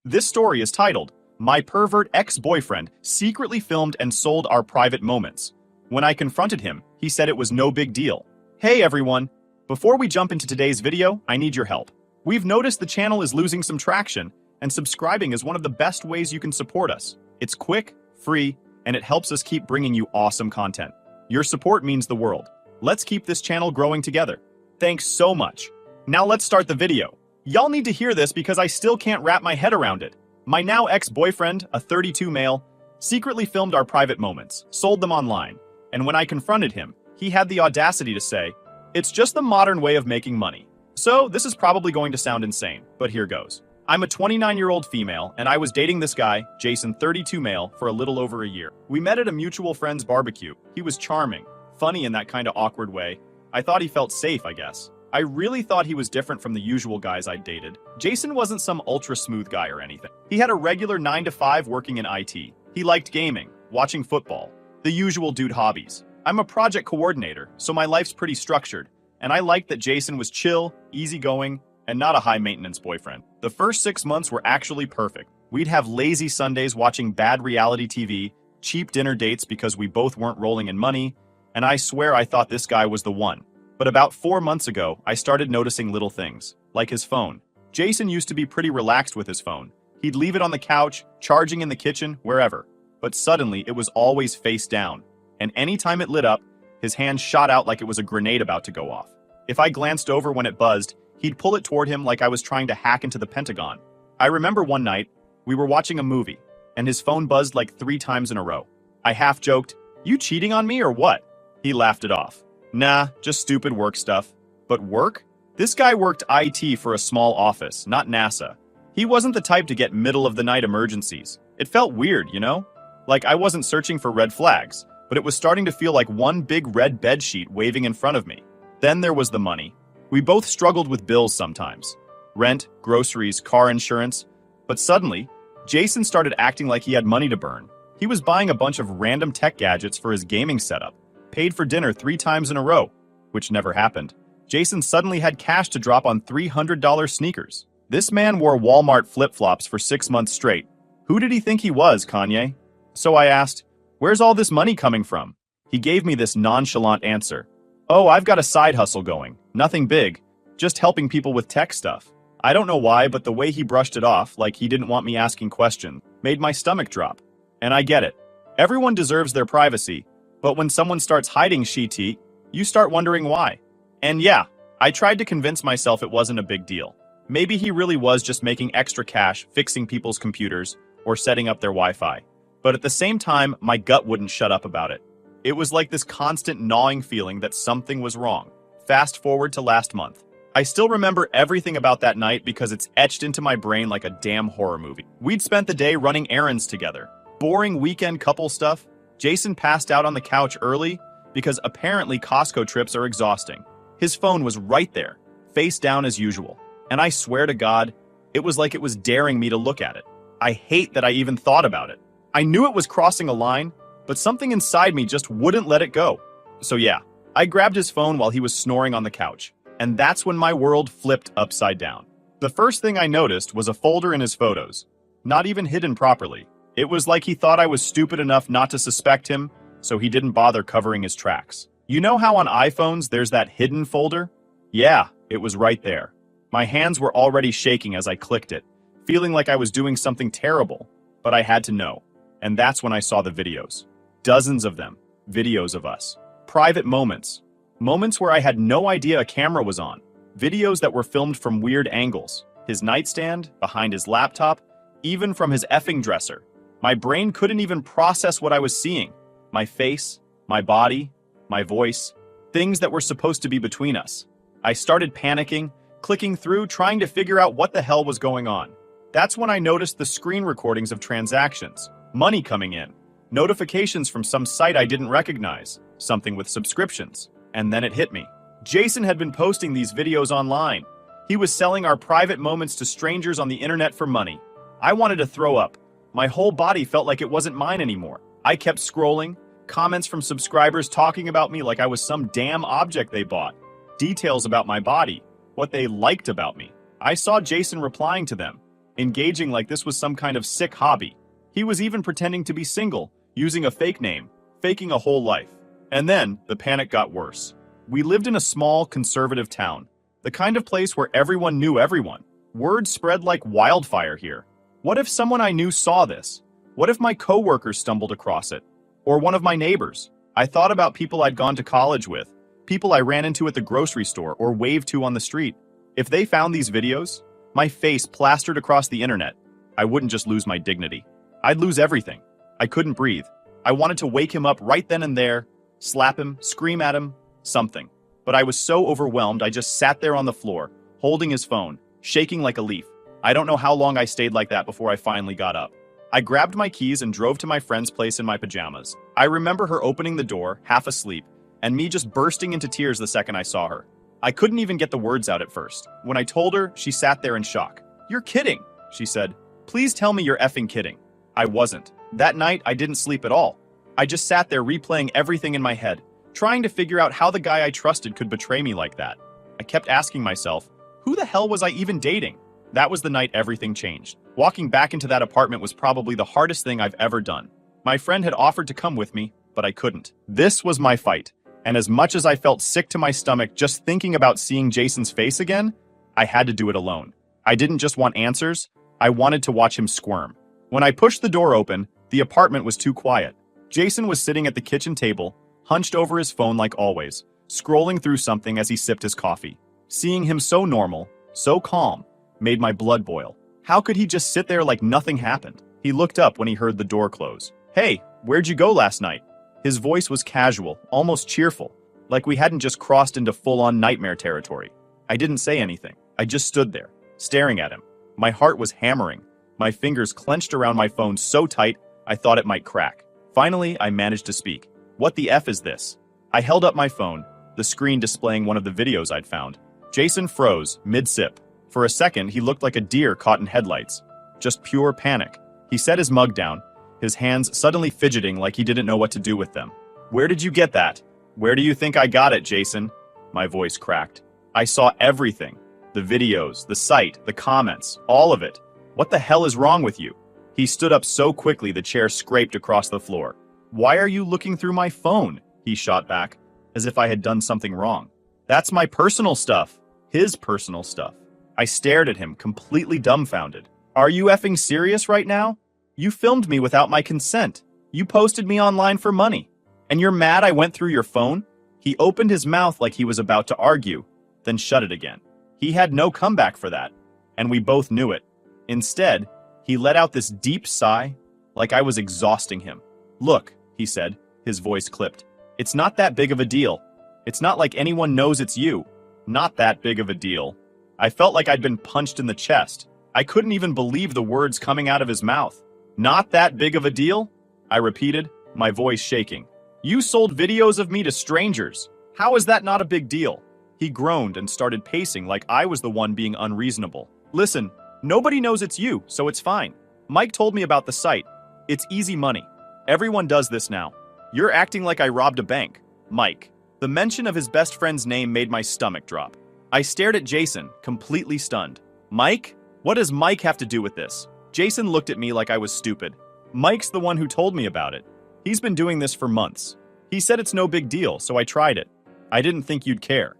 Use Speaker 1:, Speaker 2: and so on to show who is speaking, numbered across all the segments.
Speaker 1: This story is titled, My Pervert Ex-Boyfriend Secretly Filmed and Sold Our Private Moments. When I confronted him, he said it was no big deal. Hey everyone! Before we jump into today's video, I need your help. We've noticed the channel is losing some traction, and subscribing is one of the best ways you can support us. It's quick, free, and it helps us keep bringing you awesome content. Your support means the world. Let's keep this channel growing together. Thanks so much. Now let's start the video. Y'all need to hear this because I still can't wrap my head around it. My now ex-boyfriend, a 32 male, secretly filmed our private moments, sold them online, and when I confronted him, he had the audacity to say, "It's just the modern way of making money." So this is probably going to sound insane, but here goes. I'm a 29-year-old female, and I was dating this guy, Jason, 32 male, for a little over a year. We met at a mutual friend's barbecue. He was charming, funny in that kind of awkward way. I thought he felt safe, I guess. I really thought he was different from the usual guys I'd dated. Jason wasn't some ultra-smooth guy or anything. He had a regular 9-to-5 working in IT. He liked gaming, watching football, the usual dude hobbies. I'm a project coordinator, so my life's pretty structured, and I liked that Jason was chill, easygoing, and not a high-maintenance boyfriend. The first 6 months were actually perfect. We'd have lazy Sundays watching bad reality TV, cheap dinner dates because we both weren't rolling in money, and I swear I thought this guy was the one. But about 4 months ago, I started noticing little things, like his phone. Jason used to be pretty relaxed with his phone. He'd leave it on the couch, charging in the kitchen, wherever. But suddenly, it was always face down. And anytime it lit up, his hand shot out like it was a grenade about to go off. If I glanced over when it buzzed, he'd pull it toward him like I was trying to hack into the Pentagon. I remember one night, we were watching a movie, and his phone buzzed like 3 times in a row. I half joked, "You cheating on me or what?" He laughed it off. Nah, just stupid work stuff. But work? This guy worked IT for a small office, not NASA. He wasn't the type to get middle-of-the-night emergencies. It felt weird, you know? Like I wasn't searching for red flags, but it was starting to feel like one big red bedsheet waving in front of me. Then there was the money. We both struggled with bills sometimes. Rent, groceries, car insurance. But suddenly, Jason started acting like he had money to burn. He was buying a bunch of random tech gadgets for his gaming setup. Paid for dinner 3 times in a row, which never happened. Jason suddenly had cash to drop on $300 sneakers. This man wore Walmart flip-flops for 6 months straight. Who did he think he was, Kanye? So I asked, "Where's all this money coming from?" He gave me this nonchalant answer. "Oh, I've got a side hustle going. Nothing big. Just helping people with tech stuff." I don't know why, but the way he brushed it off, like he didn't want me asking questions, made my stomach drop. And I get it. Everyone deserves their privacy. But when someone starts hiding shit, you start wondering why. And yeah, I tried to convince myself it wasn't a big deal. Maybe he really was just making extra cash, fixing people's computers, or setting up their Wi-Fi. But at the same time, my gut wouldn't shut up about it. It was like this constant gnawing feeling that something was wrong. Fast forward to last month. I still remember everything about that night because it's etched into my brain like a damn horror movie. We'd spent the day running errands together. Boring weekend couple stuff. Jason passed out on the couch early because apparently Costco trips are exhausting. His phone was right there, face down as usual. And I swear to God, it was like it was daring me to look at it. I hate that I even thought about it. I knew it was crossing a line, but something inside me just wouldn't let it go. So yeah, I grabbed his phone while he was snoring on the couch. And that's when my world flipped upside down. The first thing I noticed was a folder in his photos, not even hidden properly. It was like he thought I was stupid enough not to suspect him, so he didn't bother covering his tracks. You know how on iPhones there's that hidden folder? Yeah, it was right there. My hands were already shaking as I clicked it, feeling like I was doing something terrible, but I had to know. And that's when I saw the videos. Dozens of them. Videos of us. Private moments. Moments where I had no idea a camera was on. Videos that were filmed from weird angles. His nightstand, behind his laptop, even from his effing dresser. My brain couldn't even process what I was seeing. My face, my body, my voice, things that were supposed to be between us. I started panicking, clicking through, trying to figure out what the hell was going on. That's when I noticed the screen recordings of transactions, money coming in, notifications from some site I didn't recognize, something with subscriptions. And then it hit me. Jason had been posting these videos online. He was selling our private moments to strangers on the internet for money. I wanted to throw up. My whole body felt like it wasn't mine anymore. I kept scrolling, comments from subscribers talking about me like I was some damn object they bought, details about my body, what they liked about me. I saw Jason replying to them, engaging like this was some kind of sick hobby. He was even pretending to be single, using a fake name, faking a whole life. And then, the panic got worse. We lived in a small, conservative town, the kind of place where everyone knew everyone. Word spread like wildfire here. What if someone I knew saw this? What if my coworkers stumbled across it? Or one of my neighbors? I thought about people I'd gone to college with, people I ran into at the grocery store or waved to on the street. If they found these videos, my face plastered across the internet, I wouldn't just lose my dignity. I'd lose everything. I couldn't breathe. I wanted to wake him up right then and there, slap him, scream at him, something. But I was so overwhelmed I just sat there on the floor, holding his phone, shaking like a leaf. I don't know how long I stayed like that before I finally got up. I grabbed my keys and drove to my friend's place in my pajamas. I remember her opening the door, half asleep, and me just bursting into tears the second I saw her. I couldn't even get the words out at first. When I told her, she sat there in shock. "You're kidding," she said. "Please tell me you're effing kidding." I wasn't. That night, I didn't sleep at all. I just sat there replaying everything in my head, trying to figure out how the guy I trusted could betray me like that. I kept asking myself, who the hell was I even dating? That was the night everything changed. Walking back into that apartment was probably the hardest thing I've ever done. My friend had offered to come with me, but I couldn't. This was my fight. And as much as I felt sick to my stomach just thinking about seeing Jason's face again, I had to do it alone. I didn't just want answers, I wanted to watch him squirm. When I pushed the door open, the apartment was too quiet. Jason was sitting at the kitchen table, hunched over his phone like always, scrolling through something as he sipped his coffee. Seeing him so normal, so calm, made my blood boil. How could he just sit there like nothing happened? He looked up when he heard the door close. "Hey, where'd you go last night?" His voice was casual, almost cheerful, like we hadn't just crossed into full-on nightmare territory. I didn't say anything. I just stood there, staring at him. My heart was hammering. My fingers clenched around my phone so tight, I thought it might crack. Finally, I managed to speak. "What the F is this?" I held up my phone, the screen displaying one of the videos I'd found. Jason froze, mid-sip. For a second, he looked like a deer caught in headlights. Just pure panic. He set his mug down, his hands suddenly fidgeting like he didn't know what to do with them. "Where did you get that? Where do you think I got it, Jason?" My voice cracked. "I saw everything. The videos, the site, the comments, all of it. What the hell is wrong with you?" He stood up so quickly the chair scraped across the floor. "Why are you looking through my phone?" he shot back, as if I had done something wrong. "That's my personal stuff. His personal stuff." I stared at him, completely dumbfounded. "Are you effing serious right now? You filmed me without my consent. You posted me online for money. And you're mad I went through your phone?" He opened his mouth like he was about to argue, then shut it again. He had no comeback for that, and we both knew it. Instead, he let out this deep sigh, like I was exhausting him. "Look," he said, his voice clipped. "It's not that big of a deal. It's not like anyone knows it's you. Not that big of a deal." I felt like I'd been punched in the chest. I couldn't even believe the words coming out of his mouth. "Not that big of a deal?" I repeated, my voice shaking. "You sold videos of me to strangers. How is that not a big deal?" He groaned and started pacing like I was the one being unreasonable. "Listen, nobody knows it's you, so it's fine. Mike told me about the site. It's easy money. Everyone does this now. You're acting like I robbed a bank." Mike. The mention of his best friend's name made my stomach drop. I stared at Jason, completely stunned. "Mike? What does Mike have to do with this?" Jason looked at me like I was stupid. "Mike's the one who told me about it. He's been doing this for months. He said it's no big deal, so I tried it. I didn't think you'd care."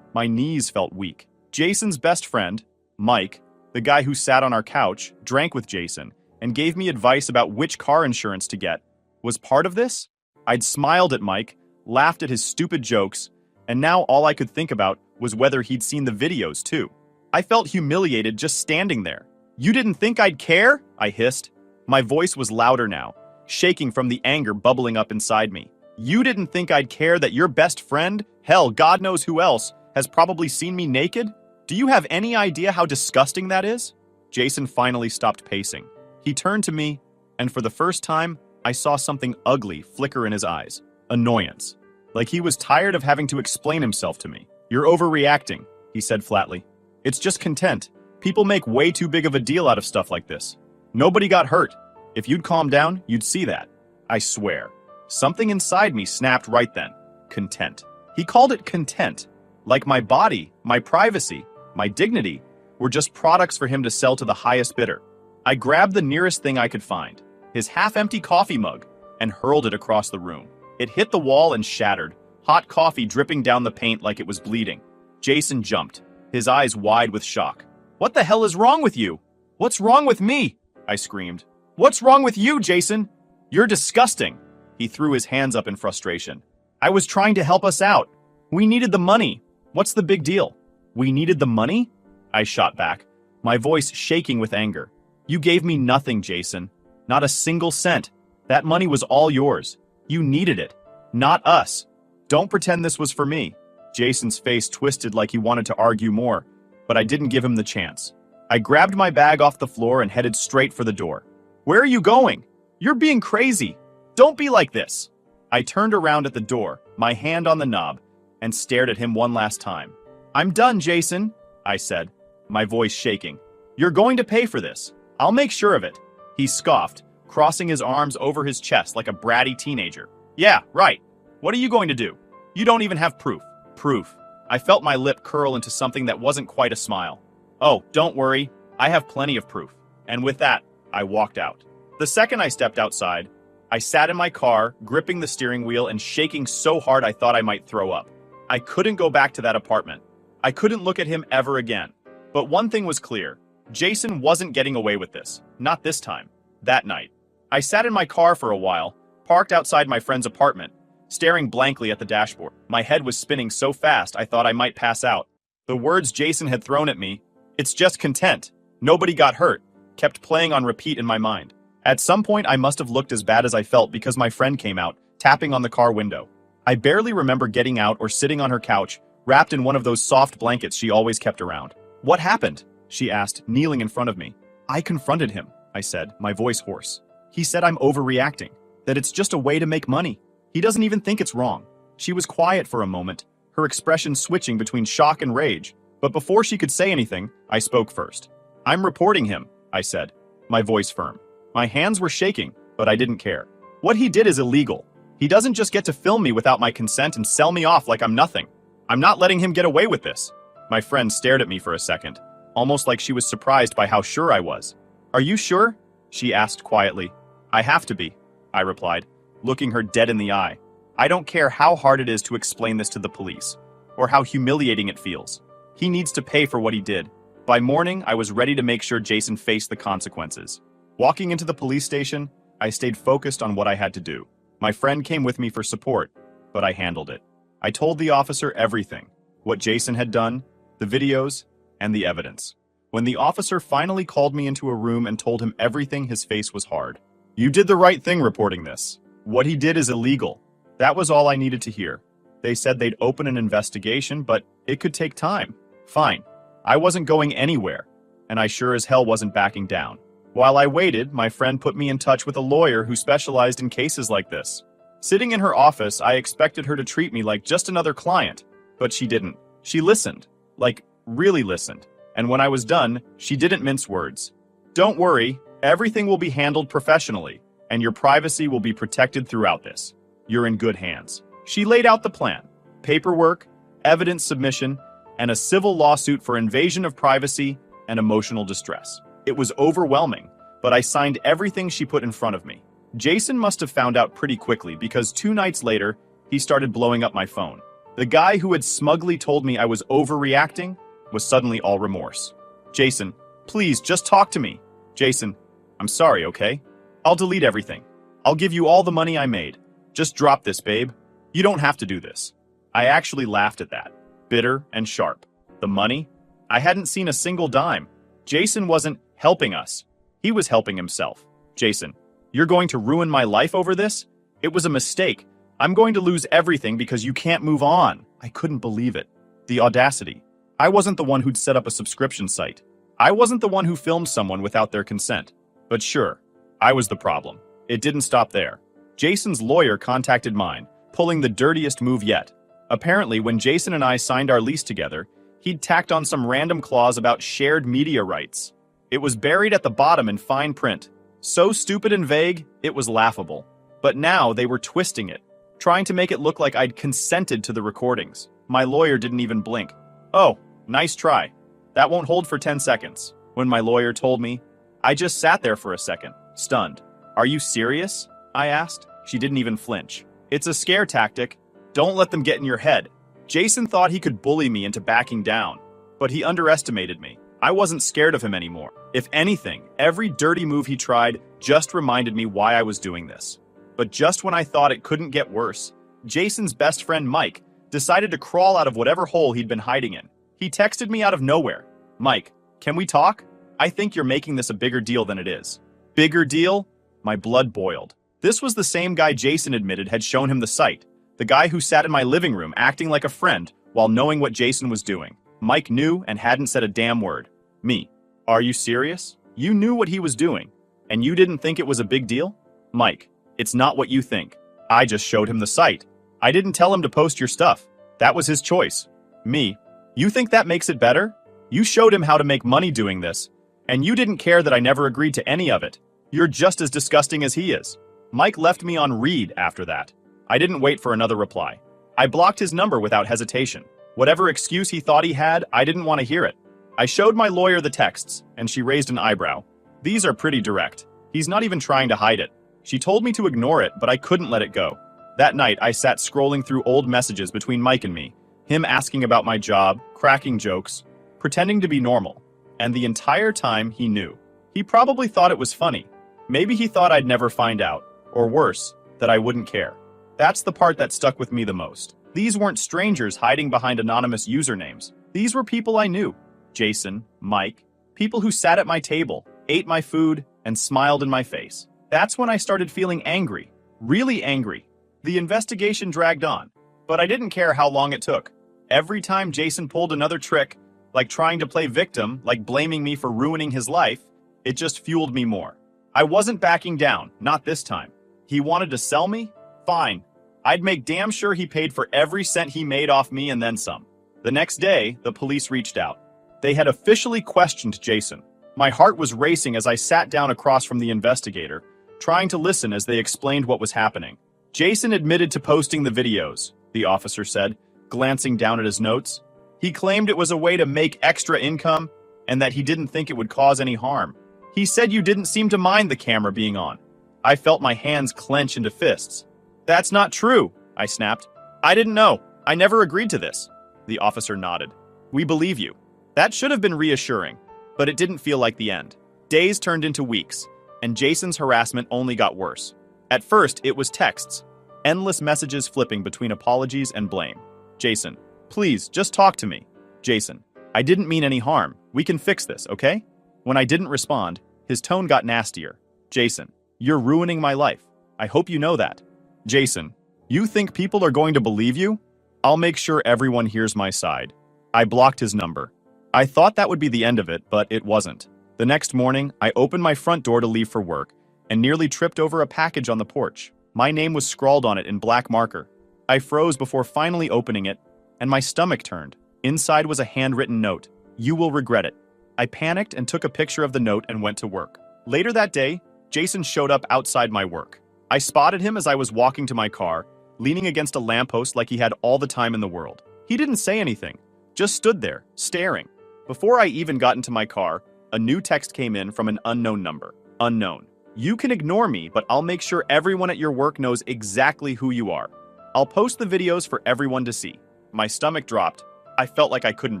Speaker 1: My knees felt weak. Jason's best friend, Mike, the guy who sat on our couch, drank with Jason, and gave me advice about which car insurance to get, was part of this? I'd smiled at Mike, laughed at his stupid jokes, and now all I could think about was whether he'd seen the videos too. I felt humiliated just standing there. "You didn't think I'd care?" I hissed. My voice was louder now, shaking from the anger bubbling up inside me. "You didn't think I'd care that your best friend, hell, God knows who else, has probably seen me naked? Do you have any idea how disgusting that is?" Jason finally stopped pacing. He turned to me, and for the first time, I saw something ugly flicker in his eyes. Annoyance. Like he was tired of having to explain himself to me. "You're overreacting," he said flatly. "It's just content. People make way too big of a deal out of stuff like this. Nobody got hurt. If you'd calm down, you'd see that." I swear. Something inside me snapped right then. Content. He called it content. Like my body, my privacy, my dignity were just products for him to sell to the highest bidder. I grabbed the nearest thing I could find, his half-empty coffee mug, and hurled it across the room. It hit the wall and shattered, hot coffee dripping down the paint like it was bleeding. Jason jumped, his eyes wide with shock. "What the hell is wrong with you?" "What's wrong with me?" I screamed. "What's wrong with you, Jason? You're disgusting." He threw his hands up in frustration. "I was trying to help us out. We needed the money. What's the big deal?" "We needed the money?" I shot back, my voice shaking with anger. "You gave me nothing, Jason. Not a single cent. That money was all yours. You needed it, not us. Don't pretend this was for me." Jason's face twisted like he wanted to argue more, but I didn't give him the chance. I grabbed my bag off the floor and headed straight for the door. "Where are you going? You're being crazy. Don't be like this." I turned around at the door, my hand on the knob, and stared at him one last time. "I'm done, Jason," I said, my voice shaking. "You're going to pay for this. I'll make sure of it." He scoffed, crossing his arms over his chest like a bratty teenager. "Yeah, right. What are you going to do? You don't even have proof." "Proof." I felt my lip curl into something that wasn't quite a smile. "Oh, don't worry. I have plenty of proof." And with that, I walked out. The second I stepped outside, I sat in my car, gripping the steering wheel and shaking so hard I thought I might throw up. I couldn't go back to that apartment. I couldn't look at him ever again. But one thing was clear. Jason wasn't getting away with this. Not this time. That night. I sat in my car for a while, parked outside my friend's apartment, staring blankly at the dashboard. My head was spinning so fast I thought I might pass out. The words Jason had thrown at me, "It's just content. Nobody got hurt," kept playing on repeat in my mind. At some point, I must have looked as bad as I felt because my friend came out, tapping on the car window. I barely remember getting out or sitting on her couch, wrapped in one of those soft blankets she always kept around. "What happened?" she asked, kneeling in front of me. "I confronted him," I said, my voice hoarse. "He said I'm overreacting, that it's just a way to make money. He doesn't even think it's wrong." She was quiet for a moment, her expression switching between shock and rage. But before she could say anything, I spoke first. "I'm reporting him," I said, my voice firm. My hands were shaking, but I didn't care. "What he did is illegal. He doesn't just get to film me without my consent and sell me off like I'm nothing. I'm not letting him get away with this." My friend stared at me for a second, almost like she was surprised by how sure I was. "Are you sure?" she asked quietly. "I have to be," I replied, looking her dead in the eye. "I don't care how hard it is to explain this to the police, or how humiliating it feels. He needs to pay for what he did." By morning, I was ready to make sure Jason faced the consequences. Walking into the police station, I stayed focused on what I had to do. My friend came with me for support, but I handled it. I told the officer everything, what Jason had done, the videos, and the evidence. When the officer finally called me into a room and told him everything, his face was hard. "You did the right thing reporting this. What he did is illegal." That was all I needed to hear. They said they'd open an investigation, but it could take time. Fine. I wasn't going anywhere, and I sure as hell wasn't backing down. While I waited, my friend put me in touch with a lawyer who specialized in cases like this. Sitting in her office, I expected her to treat me like just another client, but she didn't. She listened, like really listened. And when I was done, she didn't mince words. "Don't worry, everything will be handled professionally, and your privacy will be protected throughout this. You're in good hands." She laid out the plan: paperwork, evidence submission, and a civil lawsuit for invasion of privacy and emotional distress. It was overwhelming, but I signed everything she put in front of me. Jason must have found out pretty quickly because 2 nights later, he started blowing up my phone. The guy who had smugly told me I was overreacting was suddenly all remorse. "Jason, please just talk to me." "Jason, I'm sorry, okay? I'll delete everything. I'll give you all the money I made. Just drop this, babe. You don't have to do this." I actually laughed at that, bitter and sharp. The money? I hadn't seen a single dime. Jason wasn't helping us. He was helping himself. "Jason, you're going to ruin my life over this? It was a mistake. I'm going to lose everything because you can't move on." I couldn't believe it. The audacity. I wasn't the one who'd set up a subscription site. I wasn't the one who filmed someone without their consent. But sure, I was the problem. It didn't stop there. Jason's lawyer contacted mine, pulling the dirtiest move yet. Apparently, when Jason and I signed our lease together, he'd tacked on some random clause about shared media rights. It was buried at the bottom in fine print. So stupid and vague, it was laughable. But now they were twisting it, trying to make it look like I'd consented to the recordings. My lawyer didn't even blink. "Oh, nice try. That won't hold for 10 seconds. When my lawyer told me, I just sat there for a second, stunned. Are you serious? I asked. She didn't even flinch. It's a scare tactic. Don't let them get in your head. Jason thought he could bully me into backing down, but he underestimated me. I wasn't scared of him anymore. If anything, every dirty move he tried just reminded me why I was doing this. But just when I thought it couldn't get worse, Jason's best friend Mike decided to crawl out of whatever hole he'd been hiding in. He texted me out of nowhere. Mike, can we talk? I think you're making this a bigger deal than it is. Bigger deal? My blood boiled. This was the same guy Jason admitted had shown him the site. The guy who sat in my living room acting like a friend while knowing what Jason was doing. Mike knew and hadn't said a damn word. Me. Are you serious? You knew what he was doing, and you didn't think it was a big deal? Mike, it's not what you think. I just showed him the site. I didn't tell him to post your stuff. That was his choice. Me. You think that makes it better? You showed him how to make money doing this, and you didn't care that I never agreed to any of it. You're just as disgusting as he is. Mike left me on read after that. I didn't wait for another reply. I blocked his number without hesitation. Whatever excuse he thought he had, I didn't want to hear it. I showed my lawyer the texts, and she raised an eyebrow. These are pretty direct. He's not even trying to hide it. She told me to ignore it, but I couldn't let it go. That night, I sat scrolling through old messages between Mike and me, him asking about my job, cracking jokes, pretending to be normal. And the entire time, he knew. He probably thought it was funny. Maybe he thought I'd never find out, or worse, that I wouldn't care. That's the part that stuck with me the most. These weren't strangers hiding behind anonymous usernames. These were people I knew. Jason, Mike, people who sat at my table, ate my food, and smiled in my face. That's when I started feeling angry. Really angry. The investigation dragged on, but I didn't care how long it took. Every time Jason pulled another trick, like trying to play victim, like blaming me for ruining his life, it just fueled me more. I wasn't backing down, not this time. He wanted to sell me? Fine. I'd make damn sure he paid for every cent he made off me and then some. The next day, the police reached out. They had officially questioned Jason. My heart was racing as I sat down across from the investigator, trying to listen as they explained what was happening. Jason admitted to posting the videos, the officer said, glancing down at his notes. He claimed it was a way to make extra income and that he didn't think it would cause any harm. He said you didn't seem to mind the camera being on. I felt my hands clench into fists. That's not true, I snapped. I didn't know. I never agreed to this. The officer nodded. We believe you. That should have been reassuring, but it didn't feel like the end. Days turned into weeks, and Jason's harassment only got worse. At first, it was texts, endless messages flipping between apologies and blame. Jason, please, just talk to me. Jason, I didn't mean any harm. We can fix this, okay? When I didn't respond, his tone got nastier. Jason, you're ruining my life. I hope you know that. Jason, you think people are going to believe you? I'll make sure everyone hears my side. I blocked his number. I thought that would be the end of it, but it wasn't. The next morning, I opened my front door to leave for work and nearly tripped over a package on the porch. My name was scrawled on it in black marker. I froze before finally opening it, and my stomach turned. Inside was a handwritten note. You will regret it. I panicked and took a picture of the note and went to work. Later that day, Jason showed up outside my work. I spotted him as I was walking to my car, leaning against a lamppost like he had all the time in the world. He didn't say anything, just stood there, staring. Before I even got into my car, a new text came in from an unknown number. Unknown. You can ignore me, but I'll make sure everyone at your work knows exactly who you are. I'll post the videos for everyone to see. My stomach dropped. I felt like I couldn't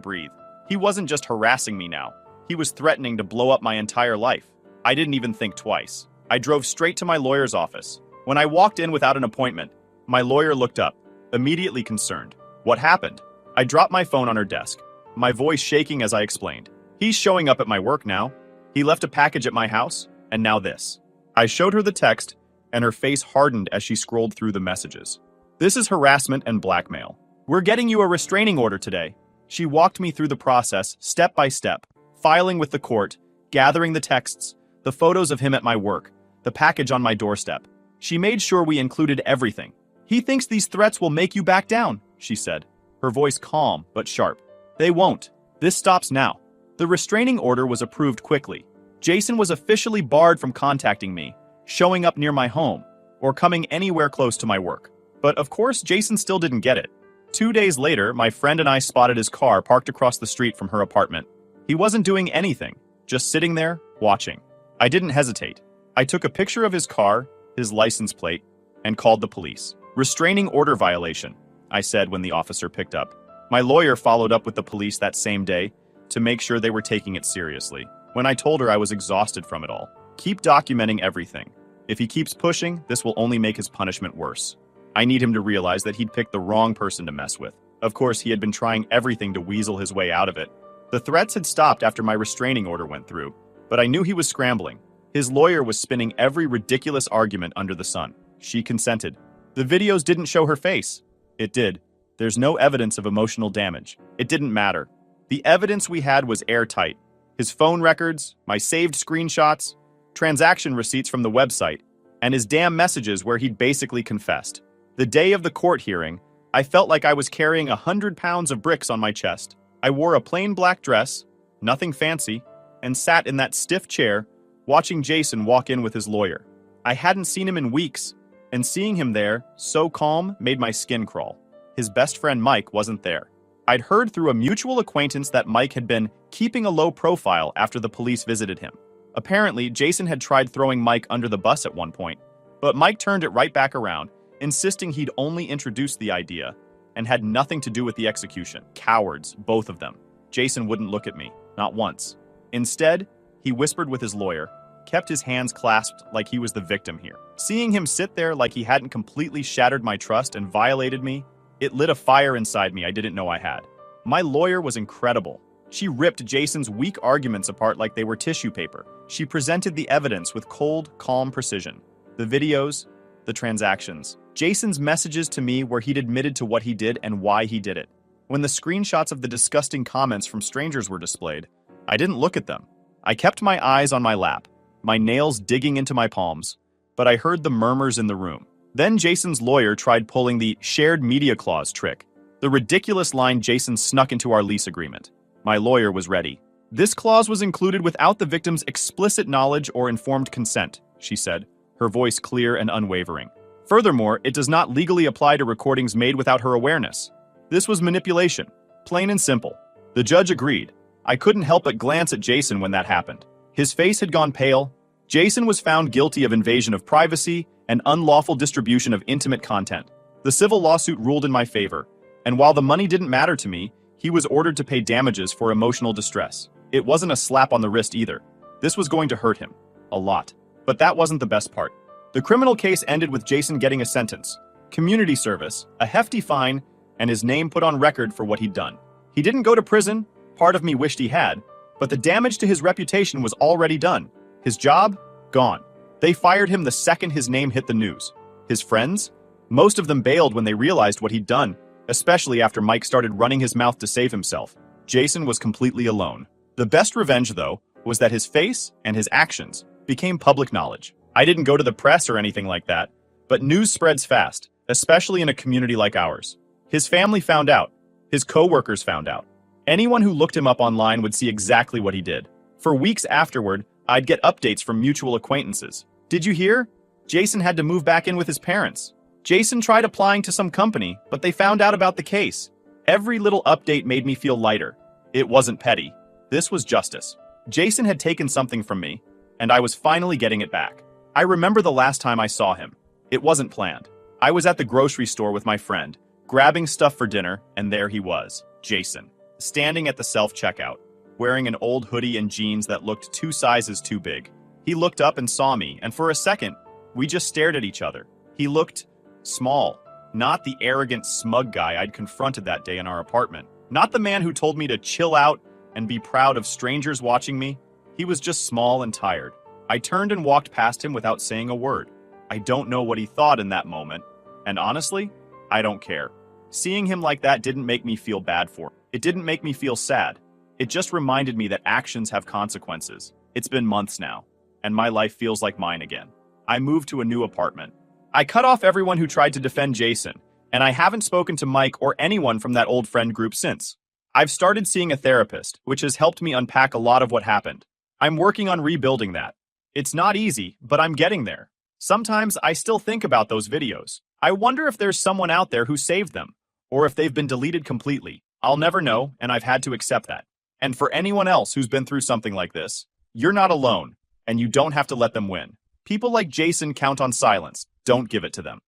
Speaker 1: breathe. He wasn't just harassing me now. He was threatening to blow up my entire life. I didn't even think twice. I drove straight to my lawyer's office. When I walked in without an appointment, my lawyer looked up, immediately concerned. What happened? I dropped my phone on her desk, my voice shaking as I explained. He's showing up at my work now. He left a package at my house, and now this. I showed her the text, and her face hardened as she scrolled through the messages. This is harassment and blackmail. We're getting you a restraining order today. She walked me through the process, step by step, filing with the court, gathering the texts, the photos of him at my work, the package on my doorstep. She made sure we included everything. He thinks these threats will make you back down, she said, her voice calm but sharp. They won't. This stops now. The restraining order was approved quickly. Jason was officially barred from contacting me, showing up near my home, or coming anywhere close to my work. But of course, Jason still didn't get it. 2 days later, my friend and I spotted his car parked across the street from her apartment. He wasn't doing anything, just sitting there, watching. I didn't hesitate. I took a picture of his car, his license plate, and called the police. Restraining order violation, I said when the officer picked up. My lawyer followed up with the police that same day to make sure they were taking it seriously. When I told her I was exhausted from it all. Keep documenting everything. If he keeps pushing, this will only make his punishment worse. I need him to realize that he'd picked the wrong person to mess with. Of course, he had been trying everything to weasel his way out of it. The threats had stopped after my restraining order went through, but I knew he was scrambling. His lawyer was spinning every ridiculous argument under the sun. She consented. The videos didn't show her face. It did. There's no evidence of emotional damage. It didn't matter. The evidence we had was airtight. His phone records, my saved screenshots, transaction receipts from the website, and his damn messages where he'd basically confessed. The day of the court hearing, I felt like I was carrying 100 pounds of bricks on my chest. I wore a plain black dress, nothing fancy, and sat in that stiff chair, watching Jason walk in with his lawyer. I hadn't seen him in weeks, and seeing him there, so calm, made my skin crawl. His best friend Mike wasn't there. I'd heard through a mutual acquaintance that Mike had been keeping a low profile after the police visited him. Apparently, Jason had tried throwing Mike under the bus at one point, but Mike turned it right back around, insisting he'd only introduced the idea and had nothing to do with the execution. Cowards, both of them. Jason wouldn't look at me, not once. Instead, he whispered with his lawyer, kept his hands clasped like he was the victim here. Seeing him sit there like he hadn't completely shattered my trust and violated me, it lit a fire inside me I didn't know I had. My lawyer was incredible. She ripped Jason's weak arguments apart like they were tissue paper. She presented the evidence with cold, calm precision. The videos, the transactions, Jason's messages to me where he'd admitted to what he did and why he did it. When the screenshots of the disgusting comments from strangers were displayed, I didn't look at them. I kept my eyes on my lap, my nails digging into my palms, but I heard the murmurs in the room. Then Jason's lawyer tried pulling the shared media clause trick, the ridiculous line Jason snuck into our lease agreement. My lawyer was ready. This clause was included without the victim's explicit knowledge or informed consent, she said, her voice clear and unwavering. Furthermore, it does not legally apply to recordings made without her awareness. This was manipulation, plain and simple. The judge agreed. I couldn't help but glance at Jason when that happened. His face had gone pale. Jason was found guilty of invasion of privacy and unlawful distribution of intimate content. The civil lawsuit ruled in my favor, and while the money didn't matter to me, he was ordered to pay damages for emotional distress. It wasn't a slap on the wrist either. This was going to hurt him. A lot. But that wasn't the best part. The criminal case ended with Jason getting a sentence, community service, a hefty fine, and his name put on record for what he'd done. He didn't go to prison, part of me wished he had, but the damage to his reputation was already done. His job? Gone. They fired him the second his name hit the news. His friends? Most of them bailed when they realized what he'd done, especially after Mike started running his mouth to save himself. Jason was completely alone. The best revenge, though, was that his face and his actions became public knowledge. I didn't go to the press or anything like that, but news spreads fast, especially in a community like ours. His family found out. His co-workers found out. Anyone who looked him up online would see exactly what he did. For weeks afterward, I'd get updates from mutual acquaintances. Did you hear? Jason had to move back in with his parents. Jason tried applying to some company, but they found out about the case. Every little update made me feel lighter. It wasn't petty. This was justice. Jason had taken something from me, and I was finally getting it back. I remember the last time I saw him. It wasn't planned. I was at the grocery store with my friend, grabbing stuff for dinner, and there he was, Jason, standing at the self-checkout, wearing an old hoodie and jeans that looked 2 sizes too big. He looked up and saw me, and for a second, we just stared at each other. He looked small, not the arrogant, smug guy I'd confronted that day in our apartment, not the man who told me to chill out and be proud of strangers watching me. He was just small and tired. I turned and walked past him without saying a word. I don't know what he thought in that moment, and honestly, I don't care. Seeing him like that didn't make me feel bad for him. It didn't make me feel sad. It just reminded me that actions have consequences. It's been months now, and my life feels like mine again. I moved to a new apartment. I cut off everyone who tried to defend Jason, and I haven't spoken to Mike or anyone from that old friend group since. I've started seeing a therapist, which has helped me unpack a lot of what happened. I'm working on rebuilding that. It's not easy, but I'm getting there. Sometimes I still think about those videos. I wonder if there's someone out there who saved them, or if they've been deleted completely. I'll never know, and I've had to accept that. And for anyone else who's been through something like this, you're not alone, and you don't have to let them win. People like Jason count on silence. Don't give it to them.